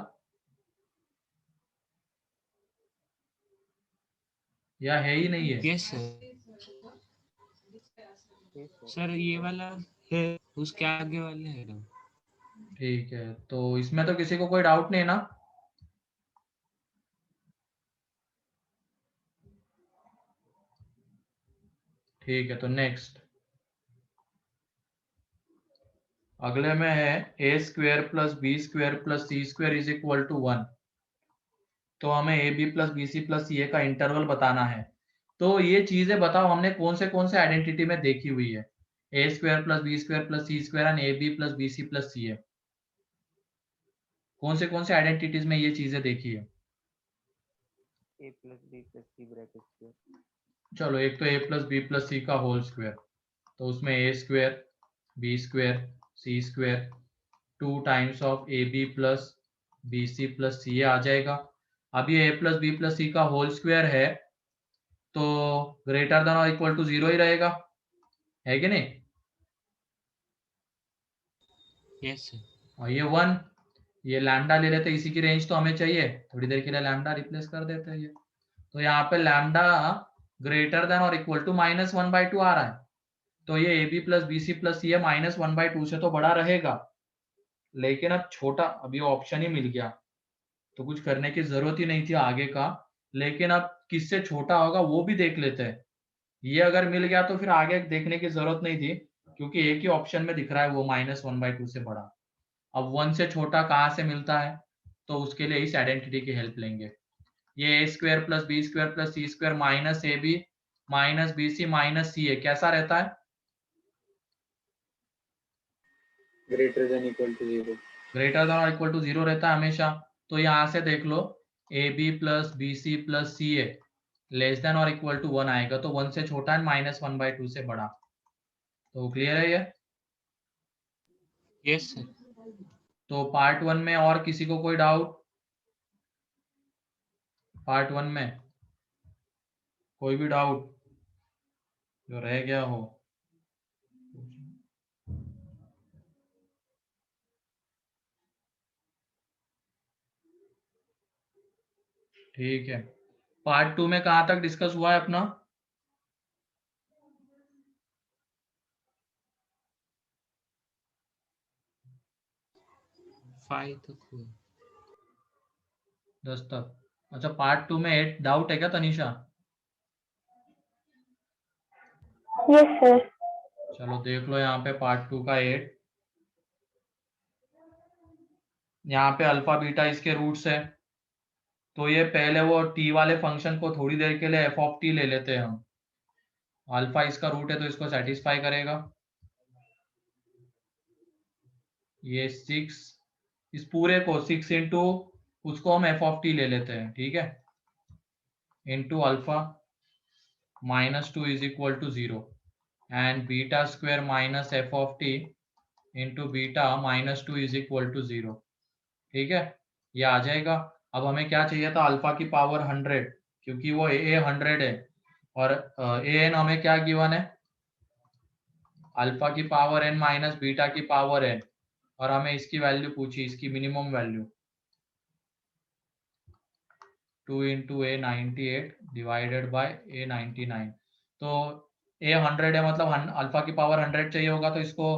या है ही नहीं है? Yes sir. yes, sir. Sir ये वाला है, उसके आगे वाले है ना। ठीक है, तो इसमें तो किसी को कोई डाउट नहीं है ना? ठीक है, तो नेक्स्ट अगले में है a square plus b square plus c square is equal to 1। तो हमें a b plus b c plus c a का इंटरवल बताना है। तो ये चीजें बताओ हमने कौन से आइडेंटिटी में देखी हुई है? A square plus b square plus c square and a b plus b c plus c a. कौन से आइडेंटिटीज में ये चीजें देखी है? a plus b plus c bracket square. चलो, एक तो a plus b plus c का होल स्क्वायर, तो उसमें a square b square c square 2 times of a b plus b c plus c a आ जाएगा। अब ये a plus b plus c का होल स्क्वायर है, तो ग्रेटर देन और इक्वल टू 0 ही रहेगा, है कि नहीं? Yes sir. और ये 1, ये लैम्डा ले लेते, इसी की रेंज तो हमें चाहिए, थोड़ी देर के लिए लैम्डा रिप्लेस कर देते हैं ये। तो यहाँ पे लैम्डा ग्रेटर देन और इक्वल टू -1/2 आ रहा है, तो ये a b plus b c plus c है -1/2 से तो बड़ा रहेगा। लेकिन अब छोटा, अभी ऑप्शन ही मिल गया तो कुछ करने की जरूरत ही नहीं थी आगे का। लेकिन अब किससे छोटा होगा वो भी देख लेते हैं। ये अगर मिल गया तो फिर आगे देखने की जरूरत नहीं थी, क्योंकि एक ही ऑप्शन में दिख रहा है वो -1/2 से बड़ा। अब 1 से छोटा कहाँ से मिलता है, तो उसके लिए इस आइडेंटिटी की हेल्प लेंगे। ये a square plus b square plus c square minus a b minus b c minus c a कैसा रहता है? Greater than equal to 0। Greater than और इक्वल टू 0 रहता है हमेशा। तो यहाँ से देख लो, a b plus b c plus c a less than और इक्वल टू 1 आएगा, तो 1 से छोटा है -1/2 से बड़ा। तो क्लियर है ये? Yes sir. तो पार्ट 1 में और किसी को कोई डाउट? पार्ट 1 में कोई भी डाउट जो रह गया हो? ठीक है, पार्ट 2 में कहाँ तक डिस्कस हुआ है अपना? 5 तक हुआ। 10 तक। अच्छा, पार्ट 2 में 8 डाउट है क्या तनिषा? Yes sir. चलो देख लो यहाँ पे पार्ट 2 का 8। यहाँ पे अल्फा बीटा इसके रूट्स है, तो ये पहले वो टी वाले फंक्शन को थोड़ी देर के लिए एफ ऑफ टी ले लेते हैं हम। अल्फा इसका रूट है तो इसको सेटिस्फाई करेगा। ये 6, इस पूरे को 6 इंटू उसको हम एफ ऑफ टी ले लेते हैं, ठीक है, into alpha -2 is equal to 0 and beta square minus f of t into beta -2 is equal to 0। ठीक है, ये आ जाएगा। अब हमें क्या चाहिए था? अल्फा की पावर 100, क्योंकि वो ए 100 है, और ए एन हमें क्या गिवन है? अल्फा की पावर n माइनस बीटा की पावर n, और हमें इसकी वैल्यू पूछी, इसकी minimum value 2 into A98 divided by A99। तो A 100 है, मतलब अल्फा की पावर 100 चाहिए होगा, तो इसको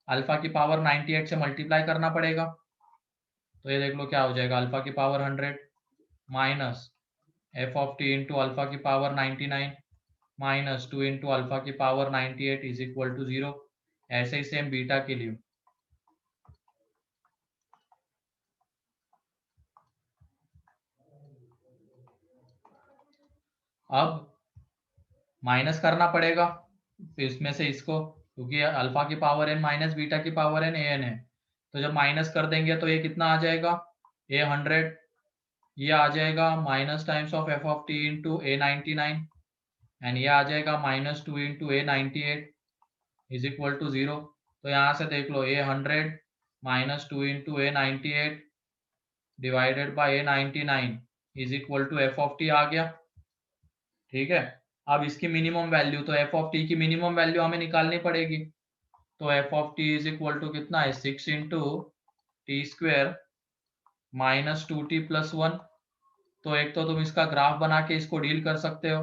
अल्फा की पावर 98 से मल्टीप्लाई करना पड़ेगा। तो ये देख लो क्या हो जाएगा, अल्फा की power 100 minus f of t into alpha की पावर 99 माइनस 2 इंटू अल्फा की पावर 98 इज इक्वल टू 0। ऐसे ही सेम बीटा के लिए। अब माइनस करना पड़ेगा इसमें से इसको, क्योंकि अल्फा की पावर n माइनस बीटा की पावर n an है। तो जब माइनस कर देंगे तो ये कितना आ जाएगा? a 100, ये आ जाएगा minus times of f of t into A99 and ये आ जाएगा -2 into A98 is equal to 0। तो यहाँ से देख लो, A 100 -2 into A98 divided by A99 is equal to f of t आ गया। ठीक है, अब इसकी मिनिमम वैल्यू, तो एफ ऑफ टी की मिनिमम वैल्यू हमें निकालनी पड़ेगी। तो f of t is equal to कितना है? 6 इंटू टी स्क्वेयर -2t + 1। तो एक तो तुम इसका ग्राफ बना के इसको डील कर सकते हो,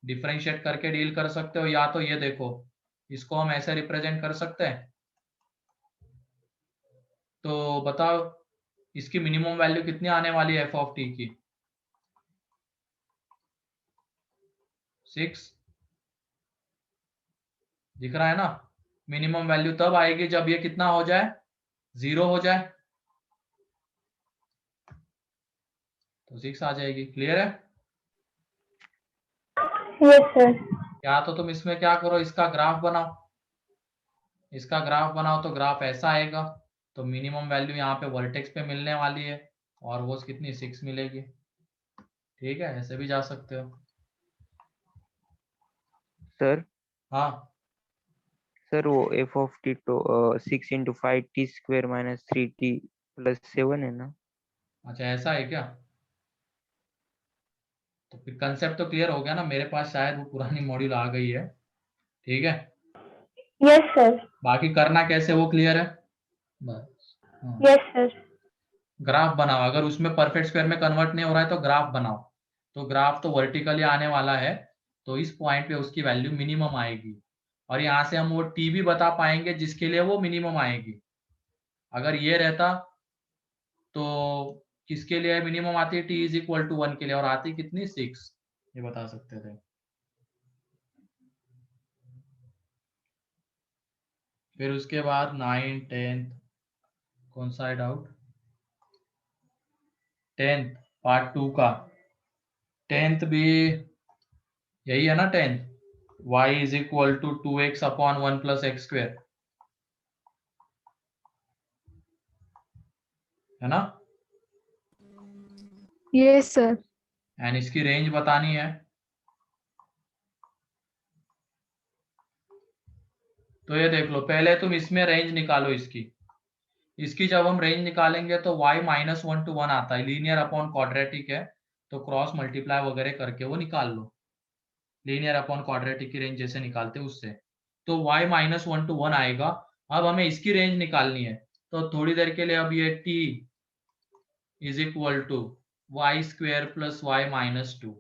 डिफरेंशिएट करके डील कर सकते हो, या तो ये देखो इसको हम ऐसे रिप्रेजेंट कर सकते हैं। तो बताओ इसकी मिनिमम वैल्यू कितनी आने वाली है एफ ऑफ टी की? 6 दिख रहा है ना। मिनिमम वैल्यू तब आएगी जब ये कितना हो जाए, 0 हो जाए, तो 6 आ जाएगी। क्लियर है? Yes, sir. या तो तुम इसमें क्या करो, इसका ग्राफ बनाओ, इसका ग्राफ बनाओ तो ग्राफ ऐसा आएगा। तो मिनिमम वैल्यू यहाँ पे वर्टेक्स पे मिलने वाली है और वो कितनी 6 मिलेगी। ठीक है, ऐसे भी जा सकते हो। सर हाँ सर वो एफ ऑफ टी तो 6 × 5t² - 3t + 7 है ना? अच्छा, ऐसा है क्या? तो फिर कंसेप्ट तो क्लियर हो गया ना। मेरे पास शायद वो पुरानी मॉड्यूल आ गई है। ठीक है, Yes, sir. बाकी करना कैसे वो क्लियर है बस। हाँ। Yes, sir. ग्राफ बनाओ, अगर उसमें परफेक्ट स्क्वायर में कन्वर्ट नहीं हो रहा है तो ग्राफ बनाओ। तो ग्राफ तो वर्टिकली आने वाला है, तो इस पॉइंट पे उसकी वैल्यू मिनिमम आएगी और यहाँ से हम वो टी भी बता पाएंगे जिसके लिए वो मिनिमम आएगी। अगर ये रहता तो किसके लिए मिनिमम आती है, टी इज इक्वल टू 1 के लिए, और आती कितनी 6, ये बता सकते थे। फिर उसके बाद 9, 10 कौन सा है डाउट? 10th पार्ट 2 का 10th भी यही है ना। 10th y is equal to 2x/1 + x² है ना। Yes, sir. एंड इसकी रेंज बतानी है। तो ये देख लो, पहले तुम इसमें रेंज निकालो इसकी जब हम रेंज निकालेंगे तो y -1 to 1 आता है, लीनियर अपॉन क्वाड्रेटिक है, तो क्रॉस मल्टीप्लाई वगैरह करके वो निकाल लो। लीनियर अपॉन क्वाड्रेटिक की रेंज जैसे निकालते हैं उससे, तो y -1 to 1 आएगा। अब हमें इसकी रेंज निकालनी है, तो थोड़ी देर के लिए अब ये t is equal to y² + y - 2,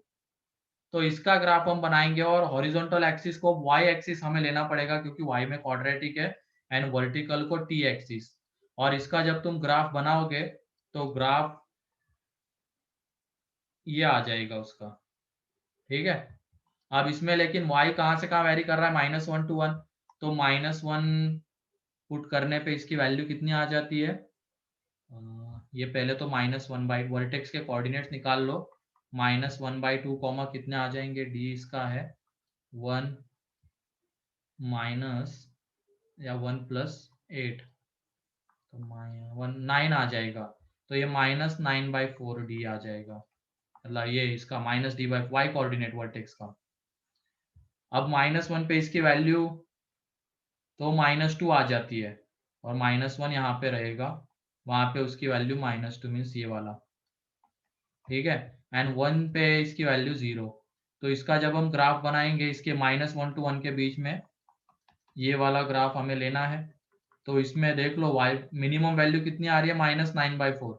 तो इसका ग्राफ हम बनाएंगे और हॉरिजॉन्टल एक्सिस को y एक्सिस हमें लेना पड़ेगा क्योंकि y में क्वाड्रेटिक है, एंड वर्टिकल को t एक्सिस। और इसका जब तुम ग्राफ बनाओगे तो ग्राफ ये आ जाएगा उसका। ठीक है, अब इसमें लेकिन y कहाँ से कहाँ वेरी कर रहा है, -1 to 1, तो -1 पुट करने पे इसकी वैल्यू कितनी आ जाती है। ये पहले तो -1/, वर्टेक्स के कोऑर्डिनेट्स निकाल लो। -1/2 कॉमा कितने आ जाएंगे, d इसका है 1 माइनस या 1 + 8, तो 9 आ जाएगा। तो ये -9/4d आ जाएगा, मतलब ये इसका -d/y कोऑर्डिनेट वर्टेक्स का। अब -1 पे इसकी वैल्यू तो -2 आ जाती है और -1 यहाँ पे रहेगा, वहां पे उसकी वैल्यू -2 मीन्स ये वाला। ठीक है, एंड 1 पे इसकी वैल्यू 0। तो इसका जब हम ग्राफ बनाएंगे इसके -1 to 1 के बीच में, ये वाला ग्राफ हमें लेना है। तो इसमें देख लो y मिनिमम वैल्यू कितनी आ रही है, -9/4,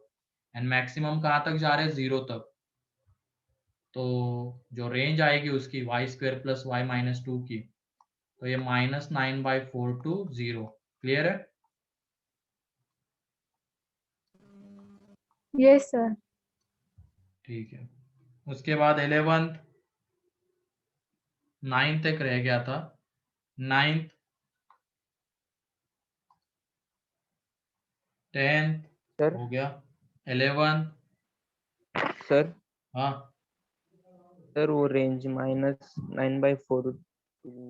एंड मैक्सिमम कहाँ तक जा रहे हैं, 0 तक। तो जो रेंज आएगी उसकी y² + y - 2 की, तो ये -9/4 to 0। क्लियर है? Yes, sir. ठीक है, उसके बाद 11th 9 तक रह गया था। 9th 10th सर हो गया, 11th। सर हाँ सर वो रेंज -9/4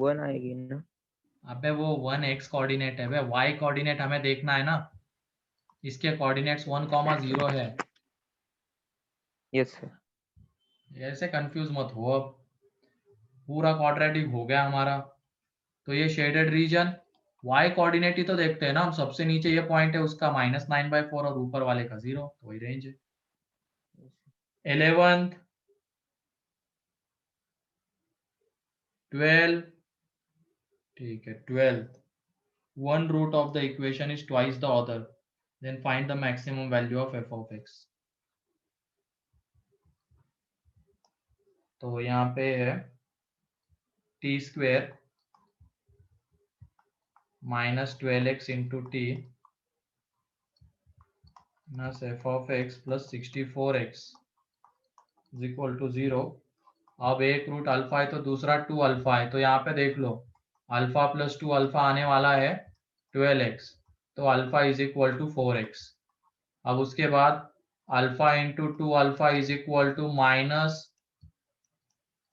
1 आएगी ना? अबे वो 1 x कोऑर्डिनेट है, y कोऑर्डिनेट हमें देखना है ना। इसके कोऑर्डिनेट्स 1, 0 है। Yes sir. ऐसे कंफ्यूज मत हो, अब पूरा क्वाड्रेटिक हो गया हमारा। तो ये शेडेड रीजन y कोऑर्डिनेट ही तो देखते हैं ना हम, सबसे नीचे ये पॉइंट है उसका -9/4 और ऊपर वाले का 0, तो वही रेंज है। 11th 12, ठीक है 12th, one root of the equation is twice the other, then find the maximum value of f of x। तो यहाँ पे है t square minus 12x into t minus f of x plus 64x is equal to 0। अब एक root alpha है तो दूसरा 2 alpha है, तो यहाँ पे देख लो अल्फा प्लस 2 अल्फा आने वाला है 12x, तो alpha is equal to 4x। अब उसके बाद alpha into 2 alpha is equal to minus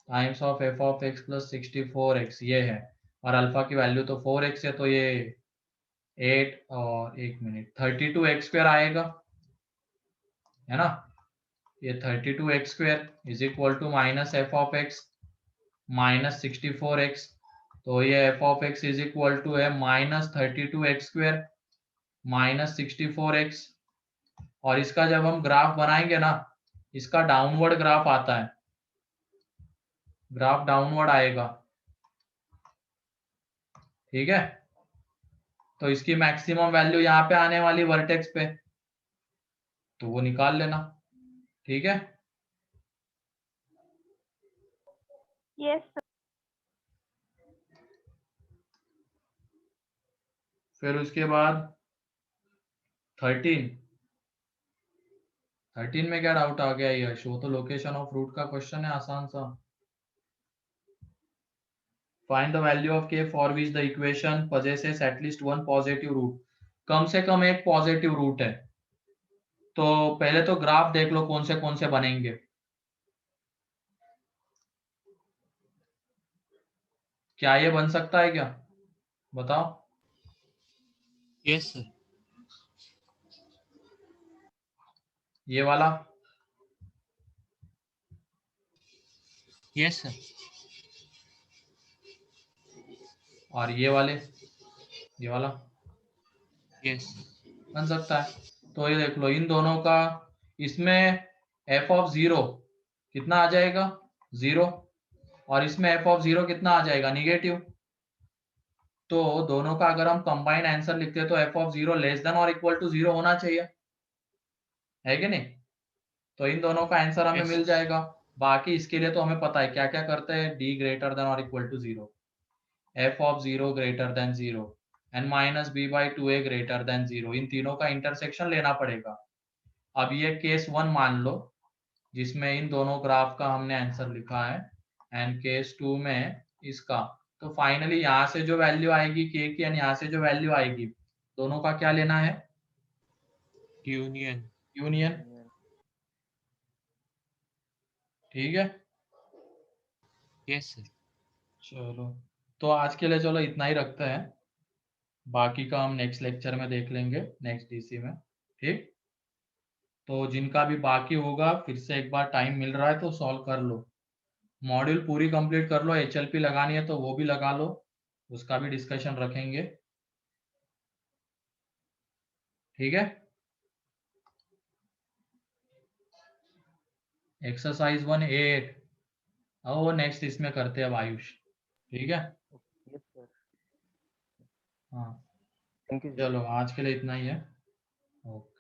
times of f of x plus 64x, ये है, और अल्फा की वैल्यू तो 4x है, तो ये 8 और 1 मिनट 32x स्क्वायर आएगा, है ना। ये 32x square is equal to minus f of x minus 64x, तो ये f of x is equal to है minus 32x square minus 64x। और इसका जब हम ग्राफ बनाएंगे ना, इसका डाउनवर्ड ग्राफ आता है, ग्राफ डाउनवर्ड आएगा, ठीक है। तो इसकी मैक्सिमम वैल्यू यहाँ पे आने वाली वर्टेक्स पे, तो वो निकाल लेना, ठीक है। Yes, sir. फिर उसके बाद 13 में क्या डाउट आ गया, ये शो तो लोकेशन ऑफ रूट का क्वेश्चन है, आसान सा। Find the value of k for which the equation possesses at least one positive root, कम से कम एक पॉजिटिव रूट है। तो पहले तो ग्राफ देख लो कौन से बनेंगे। क्या ये बन सकता है क्या, बताओ। Yes sir. ये वाला, यस सर। और ये वाले, ये वाला यस। बन सकता है। तो ये देख लो इन दोनों का, इसमें f ऑफ 0 कितना आ जाएगा 0, और इसमें f ऑफ 0 कितना आ जाएगा निगेटिव। तो दोनों का अगर हम कंबाइंड आंसर लिखते हैं तो f ऑफ 0 लेस देन और इक्वल टू 0 होना चाहिए, है कि नहीं। तो इन दोनों का आंसर हमें Yes. मिल जाएगा। बाकी इसके लिए तो हमें पता है क्या क्या करते हैं, d ग्रेटर देन और equal to 0, f of 0 greater than 0 and minus b by 2a greater than 0, इन तीनों का इंटरसेक्शन लेना पड़ेगा। अब ये केस 1 मान लो जिसमें इन दोनों ग्राफ का हमने आंसर लिखा है, एंड केस 2 में इसका। तो फाइनली यहाँ से जो वैल्यू आएगी k की एंड यहाँ से जो वैल्यू आएगी, दोनों का क्या लेना है, यूनियन। यूनियन, ठीक है। Yes sir. चलो तो आज के लिए चलो इतना ही रखते हैं, बाकी का हम नेक्स्ट लेक्चर में देख लेंगे, नेक्स्ट डीसी में, ठीक। तो जिनका भी बाकी होगा फिर से एक बार टाइम मिल रहा है तो सॉल्व कर लो, मॉड्यूल पूरी कंप्लीट कर लो, HLP लगानी है तो वो भी लगा लो, उसका भी डिस्कशन रखेंगे, ठीक है। एक्सरसाइज 1A8 अब वो नेक्स्ट इसमें करते हैं आयुष, ठीक है। Yes sir. हाँ थैंक यू सर। चलो आज के लिए इतना ही है, ओके।